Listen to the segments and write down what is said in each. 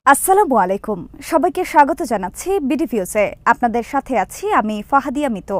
আসসালামু আলাইকুম, সবাইকে স্বাগত জানাচ্ছি বিডিভিউজে। আপনাদের সাথে আছি আমি ফাহাদিয়া মিতো।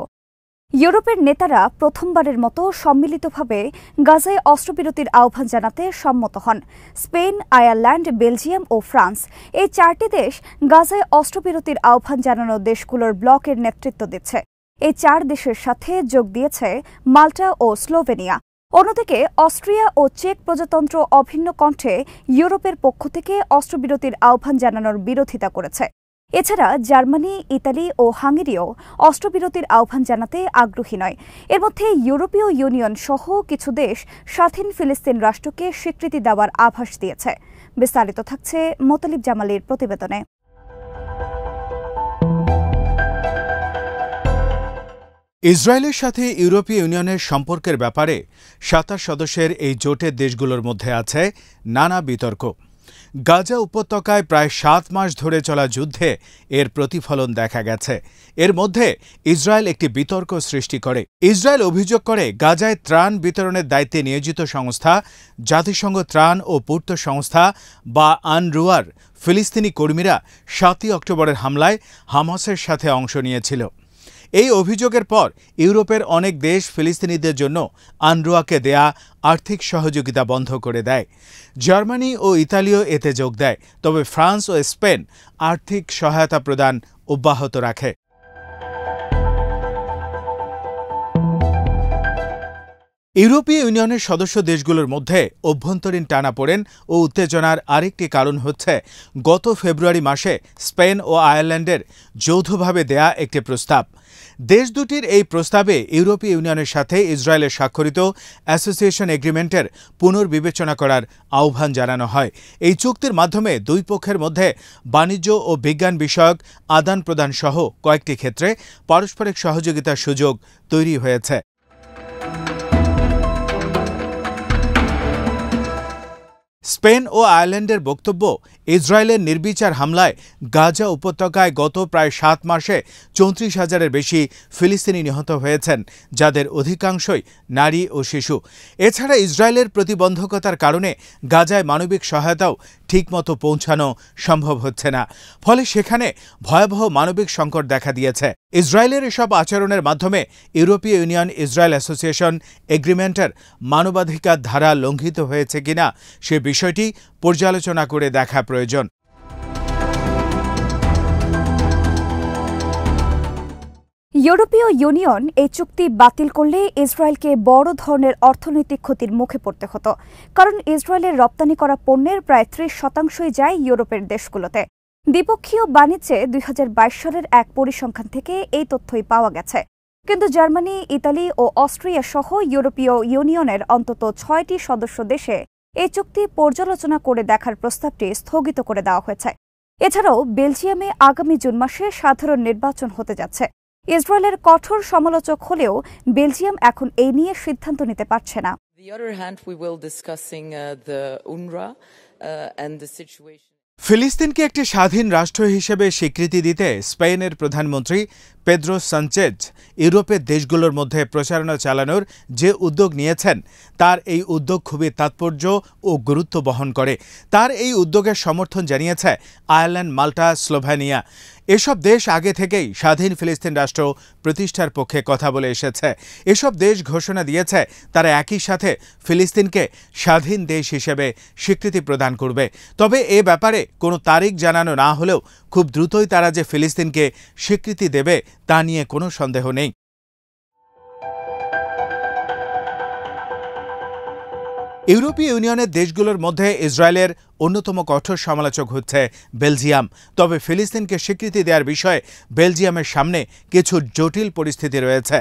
ইউরোপের নেতারা প্রথমবারের মতো সম্মিলিতভাবে গাজায় অস্ত্রবিরতির আহ্বান জানাতে সম্মত হন। স্পেন, আয়ারল্যান্ড, বেলজিয়াম ও ফ্রান্স এই চারটি দেশ গাজায় অস্ত্রবিরতির আহ্বান জানানো দেশগুলোর ব্লকের নেতৃত্ব দিচ্ছে। এই চার দেশের সাথে যোগ দিয়েছে মাল্টা ও স্লোভেনিয়া। অন্যদিকে অস্ট্রিয়া ও চেক প্রজাতন্ত্র অভিন্ন কণ্ঠে ইউরোপের পক্ষ থেকে অস্ত্রবিরতির আহ্বান জানানোর বিরোধিতা করেছে। এছাড়া জার্মানি, ইতালি ও হাঙ্গেরিও অস্ত্রবিরতির আহ্বান জানাতে আগ্রহী নয়। এর মধ্যে ইউরোপীয় ইউনিয়ন সহ কিছু দেশ স্বাধীন ফিলিস্তিন রাষ্ট্রকে স্বীকৃতি দেওয়ার আভাস দিয়েছে। বিস্তারিত থাকছে মোতালিব জামালের প্রতিবেদনে। ইসরায়েলের সাথে ইউরোপীয় ইউনিয়নের সম্পর্কের ব্যাপারে ২৭ সদস্যের এই জোটের দেশগুলোর মধ্যে আছে নানা বিতর্ক। গাজা উপত্যকায় প্রায় ৭ মাস ধরে চলা যুদ্ধে এর প্রতিফলন দেখা গেছে। এর মধ্যে ইসরায়েল একটি বিতর্ক সৃষ্টি করে। ইসরায়েল অভিযোগ করে গাজায় ত্রাণ বিতরণের দায়িত্বে নিয়োজিত সংস্থা জাতিসংঘ ত্রাণ ও পূর্ত সংস্থা বা আনরুয়ার ফিলিস্তিনি কর্মীরা ৭ই অক্টোবরের হামলায় হামাসের সাথে অংশ নিয়েছিল। এই অভিযোগের পর ইউরোপের অনেক দেশ ফিলিস্তিনিদের জন্য আনরুয়াকে দেয়া আর্থিক সহযোগিতা বন্ধ করে দেয়। জার্মানি ও ইতালিও এতে যোগ দেয়, তবে ফ্রান্স ও স্পেন আর্থিক সহায়তা প্রদান অব্যাহত রাখে। ইউরোপীয় ইউনিয়নের সদস্য দেশগুলোর মধ্যে অভ্যন্তরীণ টানাপোড়েন ও উত্তেজনার আরেকটি কারণ হচ্ছে গত ফেব্রুয়ারি মাসে স্পেন ও আয়ারল্যান্ডের যৌথভাবে দেয়া একটি প্রস্তাব। দেশ দুটির এই প্রস্তাবে ইউরোপীয় ইউনিয়নের সাথে ইসরায়েলের স্বাক্ষরিত অ্যাসোসিয়েশন এগ্রিমেন্টের পুনর্বিবেচনা করার আহ্বান জানানো হয়। এই চুক্তির মাধ্যমে দুই পক্ষের মধ্যে বাণিজ্য ও বিজ্ঞান বিষয়ক আদান প্রদান সহ কয়েকটি ক্ষেত্রে পারস্পরিক সহযোগিতার সুযোগ তৈরি হয়েছে। স্পেন ও আয়ারল্যান্ডের বক্তব্য, ইসরায়েলের নির্বিচার হামলায় গাজা উপত্যকায় গত প্রায় ৭ মাসে ৩৪,০০০-এর বেশি ফিলিস্তিনি নিহত হয়েছেন, যাদের অধিকাংশই নারী ও শিশু। এছাড়া ইসরায়েলের প্রতিবন্ধকতার কারণে গাজায় মানবিক সহায়তাও ঠিকমতো পৌঁছানো সম্ভব হচ্ছে না। ফলে সেখানে ভয়াবহ মানবিক সংকট দেখা দিয়েছে। ইসরায়েলের এসব আচরণের মাধ্যমে ইউরোপীয় ইউনিয়ন ইসরায়েল অ্যাসোসিয়েশন এগ্রিমেন্টের মানবাধিকার ধারা লঙ্ঘিত হয়েছে কিনা সে বিষয়টি পর্যালোচনা করে দেখা প্রয়োজন। ইউরোপীয় ইউনিয়ন এই চুক্তি বাতিল করলে ইসরায়েলকে বড় ধরনের অর্থনৈতিক ক্ষতির মুখে পড়তে হতো, কারণ ইসরায়েলের রপ্তানি করা পণ্যের প্রায় ৩০% যায় ইউরোপের দেশগুলোতে। দ্বিপক্ষীয় বাণিজ্যে ২০২২ সালের এক পরিসংখ্যান থেকে এই তথ্যই পাওয়া গেছে। কিন্তু জার্মানি, ইতালি ও অস্ট্রিয়া সহ ইউরোপীয় ইউনিয়নের অন্তত ৬টি সদস্য দেশে এই চুক্তি পর্যালোচনা করে দেখার প্রস্তাবটি স্থগিত করে দেওয়া হয়েছে। এছাড়াও বেলজিয়ামে আগামী জুন মাসে সাধারণ নির্বাচন হতে যাচ্ছে। ইসরায়েলের কঠোর সমালোচক হলেও বেলজিয়াম এখন এই নিয়ে সিদ্ধান্ত নিতে পারছে না। ফিলিস্তিনকে একটি স্বাধীন রাষ্ট্র হিসেবে স্বীকৃতি দিতে স্পেনের প্রধানমন্ত্রী পেদ্রো সানচেজ ইউরোপের দেশগুলোর মধ্যে প্রচারণা চালানোর যে উদ্যোগ নিয়েছেন, তার এই উদ্যোগ খুবই তাৎপর্য ও গুরুত্ব বহন করে। তার এই উদ্যোগের সমর্থন জানিয়েছে আয়ারল্যান্ড, মাল্টা, স্লোভেনিয়া। এসব দেশ আগে থেকেই স্বাধীন ফিলিস্তিন রাষ্ট্র প্রতিষ্ঠার পক্ষে কথা বলে এসেছে। এসব দেশ ঘোষণা দিয়েছে তারা একই সাথে ফিলিস্তিনকে স্বাধীন দেশ হিসেবে স্বীকৃতি প্রদান করবে। তবে এ ব্যাপারে কোনো তারিখ জানানো না হলেও খুব দ্রুতই তারা যে ফিলিস্তিনকে স্বীকৃতি দেবে তা নিয়ে কোনো সন্দেহ নেই। ইউরোপীয় ইউনিয়নের দেশগুলোর মধ্যে ইসরায়েলের অন্যতম কঠোর সমালোচক হচ্ছে বেলজিয়াম। তবে ফিলিস্তিনকে স্বীকৃতি দেওয়ার বিষয়ে বেলজিয়ামের সামনে কিছু জটিল পরিস্থিতি রয়েছে।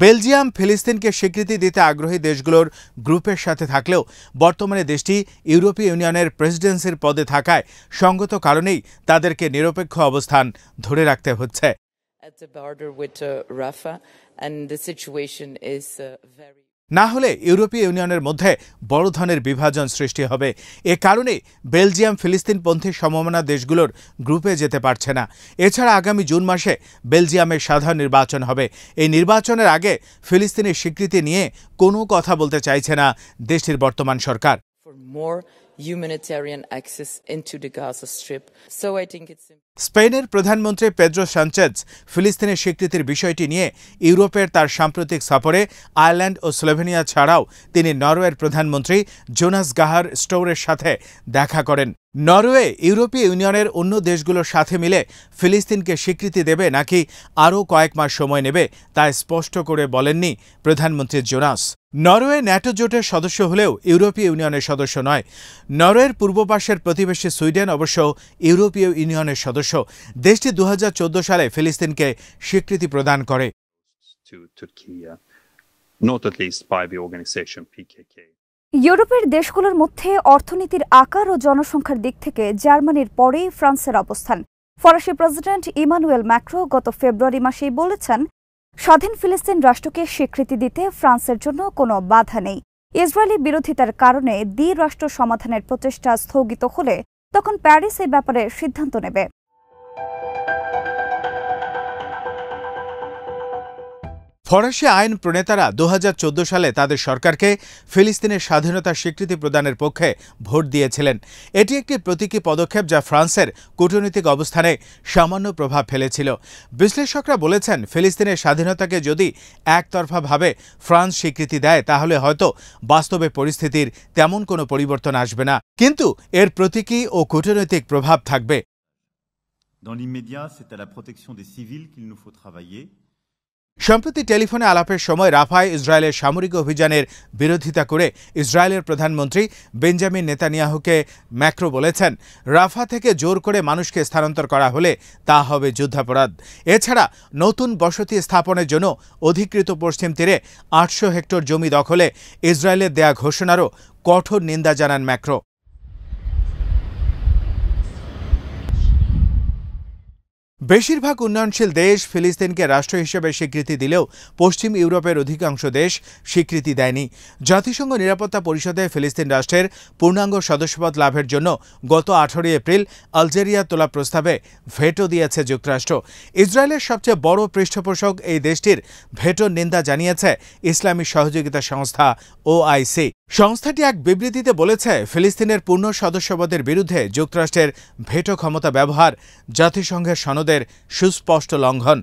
বেলজিয়াম ফিলিস্তিনকে স্বীকৃতি দিতে আগ্রহী দেশগুলোর গ্রুপের সাথে থাকলেও বর্তমানে দেশটি ইউরোপীয় ইউনিয়নের প্রেসিডেন্সির পদে থাকায় সঙ্গত কারণেই তাদেরকে নিরপেক্ষ অবস্থান ধরে রাখতে হচ্ছে। না হলে ইউরোপীয় ইউনিয়নের মধ্যে বড় ধরনের বিভাজন সৃষ্টি হবে। এ কারণে বেলজিয়াম ফিলিস্তিনপন্থী সমমনা দেশগুলোর গ্রুপে যেতে পারছে না। এছাড়া আগামী জুন মাসে বেলজিয়ামের সাধারণ নির্বাচন হবে। এই নির্বাচনের আগে ফিলিস্তিনের স্বীকৃতি নিয়ে কোনো কথা বলতে চাইছে না দেশটির বর্তমান সরকার। humanitarian access into the Gaza Strip. So I think it's স্পেনের প্রধানমন্ত্রী পেদ্রো সানচেজ ফিলিস্তিনের স্বীকৃতির বিষয়টি নিয়ে ইউরোপের তার সাম্প্রতিক সফরে আয়ারল্যান্ড ও স্লোভেনিয়া ছাড়াও তিনি নরওয়ের প্রধানমন্ত্রী জোনাস গাহার স্টোরের সাথে দেখা করেন। নরওয়ে ইউরোপীয় ইউনিয়নের অন্য দেশগুলোর সাথে মিলে ফিলিস্তিনকে স্বীকৃতি দেবে নাকি আরও কয়েক মাস সময় নেবে তা স্পষ্ট করে বলেননি প্রধানমন্ত্রী জোনাস। নরওয়ে ন্যাটো জোটের সদস্য হলেও ইউরোপীয় ইউনিয়নের সদস্য নয়। নরওয়ের পূর্ব পাশের প্রতিবেশী সুইডেন অবশ্য ইউরোপীয় ইউনিয়নের সদস্য। দেশটি 2014 সালে ফিলিস্তিনকে স্বীকৃতি প্রদান করে। ইউরোপের দেশগুলোর মধ্যে অর্থনীতির আকার ও জনসংখ্যার দিক থেকে জার্মানির পরেই ফ্রান্সের অবস্থান। ফরাসি প্রেসিডেন্ট ইমানুয়েল ম্যাক্রো গত ফেব্রুয়ারি মাসেই বলেছেন, স্বাধীন ফিলিস্তিন রাষ্ট্রকে স্বীকৃতি দিতে ফ্রান্সের জন্য কোনো বাধা নেই। ইসরায়েলি বিরোধিতার কারণে দ্বিরাষ্ট্র সমাধানের প্রচেষ্টা স্থগিত হলে তখন প্যারিস এই ব্যাপারে সিদ্ধান্ত নেবে। ফরাসি আইন প্রণেতারা 2014 সালে তাদের সরকারকে ফিলিস্তিনের স্বাধীনতার স্বীকৃতি প্রদানের পক্ষে ভোট দিয়েছিলেন। এটি একটি প্রতীকী পদক্ষেপ যা ফ্রান্সের কূটনৈতিক অবস্থানে সামান্য প্রভাব ফেলেছিল। বিশ্লেষকরা বলেছেন, ফিলিস্তিনের স্বাধীনতাকে যদি একতরফাভাবে ফ্রান্স স্বীকৃতি দেয় তাহলে হয়তো বাস্তবে পরিস্থিতির তেমন কোনো পরিবর্তন আসবে না, কিন্তু এর প্রতীকী ও কূটনৈতিক প্রভাব থাকবে। Dans l'immédiat, c'est à la protection des civils qu'il nous faut travailler. সম্প্রতি টেলিফোনে আলাপের সময় রাফায় ইসরায়েলের সামরিক অভিযানের বিরোধিতা করে ইসরায়েলের প্রধানমন্ত্রী বেঞ্জামিন নেতানিয়াহুকে ম্যাক্রো বলেছেন, রাফা থেকে জোর করে মানুষকে স্থানান্তর করা হলে তা হবে যুদ্ধাপরাধ। এছাড়া নতুন বসতি স্থাপনের জন্য অধিকৃত পশ্চিম তীরে 800 হেক্টর জমি দখলে ইসরায়েলের দেয়া ঘোষণারও কঠোর নিন্দা জানান ম্যাক্রো। বেশিরভাগ উন্নয়নশীল দেশ ফিলিস্তিনকে রাষ্ট্র হিসেবে স্বীকৃতি দিলেও পশ্চিম ইউরোপের অধিকাংশ দেশ স্বীকৃতি দেয়নি। জাতিসংঘ নিরাপত্তা পরিষদে ফিলিস্তিন রাষ্ট্রের পূর্ণাঙ্গ সদস্যপদ লাভের জন্য গত 18 এপ্রিল আলজেরিয়া তোলা প্রস্তাবে ভেটো দিয়েছে যুক্তরাষ্ট্র। ইসরায়েলের সবচেয়ে বড় পৃষ্ঠপোষক এই দেশটির ভেটোর নিন্দা জানিয়েছে ইসলামী সহযোগিতা সংস্থা OIC। সংস্থাটি এক বিবৃতিতে বলেছে, ফিলিস্তিনের পূর্ণ সদস্যপদের বিরুদ্ধে যুক্তরাষ্ট্রের ভেটো ক্ষমতা ব্যবহার জাতিসংঘের সনদের সুস্পষ্ট লঙ্ঘন।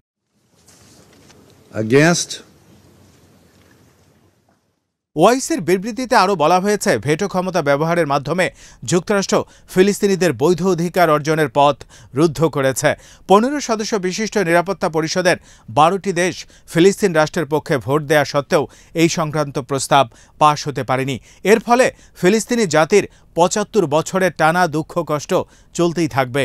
ওআইসির বিবৃতিতে আরও বলা হয়েছে, ভেটো ক্ষমতা ব্যবহারের মাধ্যমে যুক্তরাষ্ট্র ফিলিস্তিনিদের বৈধ অধিকার অর্জনের পথ রুদ্ধ করেছে। 15 সদস্য বিশিষ্ট নিরাপত্তা পরিষদের 12টি দেশ ফিলিস্তিন রাষ্ট্রের পক্ষে ভোট দেয়া সত্ত্বেও এই সংক্রান্ত প্রস্তাব পাশ হতে পারেনি। এর ফলে ফিলিস্তিনি জাতির 75 বছরের টানা দুঃখ কষ্ট চলতেই থাকবে।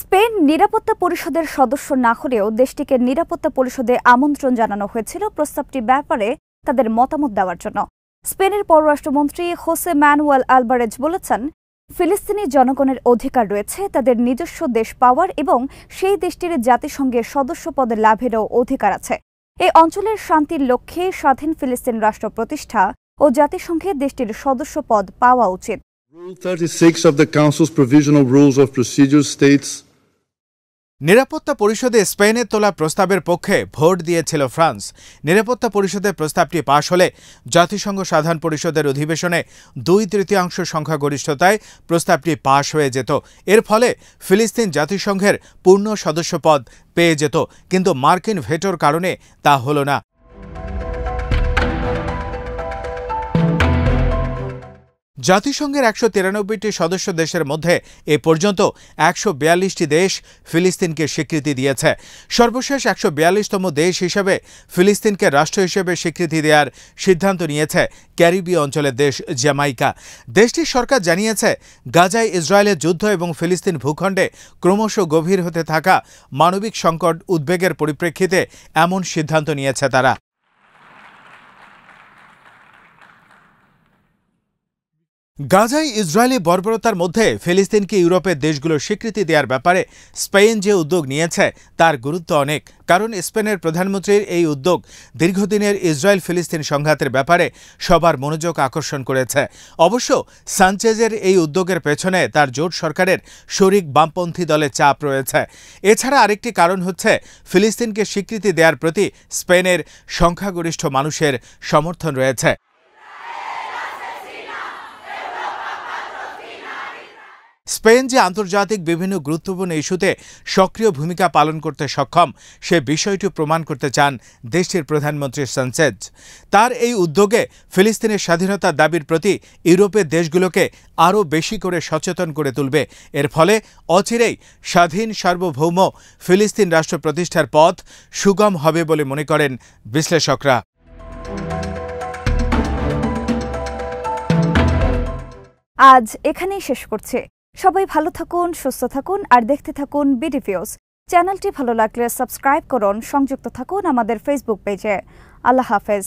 স্পেন নিরাপত্তা পরিষদের সদস্য না হলেও দেশটিকে নিরাপত্তা পরিষদে আমন্ত্রণ জানানো হয়েছিল প্রস্তাবটির ব্যাপারে তাদের মতামত দেওয়ার জন্য। স্পেনের পররাষ্ট্রমন্ত্রী হোসে ম্যানুয়েল আলভারেজ বলেছেন, ফিলিস্তিনি জনগণের অধিকার রয়েছে তাদের নিজস্ব দেশ পাওয়ার এবং সেই দেশটির জাতিসংঘের সদস্য পদ লাভেরও অধিকার আছে। এই অঞ্চলের শান্তির লক্ষ্যে স্বাধীন ফিলিস্তিন রাষ্ট্র প্রতিষ্ঠা ও জাতিসংঘে দেশটির সদস্য পদ পাওয়া উচিত। Rule 36 of the Council's Provisional Rules of Procedure states, নিরাপত্তা পরিষদে স্পেনের তোলা প্রস্তাবের পক্ষে ভোট দিয়েছিল ফ্রান্স। নিরাপত্তা পরিষদের প্রস্তাবটি পাশ হলে জাতিসংঘ সাধারণ পরিষদের অধিবেশনে 2/3 সংখ্যাগরিষ্ঠতায় প্রস্তাবটি পাশ হয়ে যেত। এর ফলে ফিলিস্তিন জাতিসংঘের পূর্ণ সদস্যপদ পেয়ে যেত, কিন্তু মার্কিন ভেটোর কারণে তা হল না। জাতিসংঘের 193টি সদস্য দেশের মধ্যে এ পর্যন্ত 142টি দেশ ফিলিস্তিনকে স্বীকৃতি দিয়েছে। সর্বশেষ 142তম দেশ হিসেবে ফিলিস্তিনকে রাষ্ট্র হিসেবে স্বীকৃতি দেওয়ার সিদ্ধান্ত নিয়েছে ক্যারিবীয় অঞ্চলের দেশ জামাইকা। দেশটির সরকার জানিয়েছে, গাজায় ইসরায়েলের যুদ্ধ এবং ফিলিস্তিন ভূখণ্ডে ক্রমশ গভীর হতে থাকা মানবিক সংকট উদ্বেগের পরিপ্রেক্ষিতে এমন সিদ্ধান্ত নিয়েছে তারা। গাজায় ইসরায়েলি বর্বরতার মধ্যে ফিলিস্তিনকে ইউরোপের দেশগুলোর স্বীকৃতি দেওয়ার ব্যাপারে স্পেন যে উদ্যোগ নিয়েছে তার গুরুত্ব অনেক, কারণ স্পেনের প্রধানমন্ত্রীর এই উদ্যোগ দীর্ঘদিনের ইসরায়েল ফিলিস্তিন সংঘাতের ব্যাপারে সবার মনোযোগ আকর্ষণ করেছে। অবশ্য সানচেজের এই উদ্যোগের পেছনে তার জোট সরকারের শরিক বামপন্থী দলের চাপ রয়েছে। এছাড়া আরেকটি কারণ হচ্ছে ফিলিস্তিনকে স্বীকৃতি দেওয়ার প্রতি স্পেনের সংখ্যাগরিষ্ঠ মানুষের সমর্থন রয়েছে। স্পেন যে আন্তর্জাতিক বিভিন্ন গুরুত্বপূর্ণ ইস্যুতে সক্রিয় ভূমিকা পালন করতে সক্ষম সে বিষয়টি প্রমাণ করতে চান দেশটির প্রধানমন্ত্রী সানচেজ। তার এই উদ্যোগে ফিলিস্তিনের স্বাধীনতার দাবির প্রতি ইউরোপের দেশগুলোকে আরও বেশি করে সচেতন করে তুলবে। এর ফলে অচিরেই স্বাধীন সার্বভৌম ফিলিস্তিন রাষ্ট্র প্রতিষ্ঠার পথ সুগম হবে বলে মনে করেন বিশ্লেষকরা। আজ এখানেই শেষ করছি। সবাই ভালো থাকুন, সুস্থ থাকুন আর দেখতে থাকুন বিডিভিউজ। চ্যানেলটি ভালো লাগলে সাবস্ক্রাইব করুন, সংযুক্ত থাকুন আমাদের ফেসবুক পেজে। আল্লাহ হাফেজ।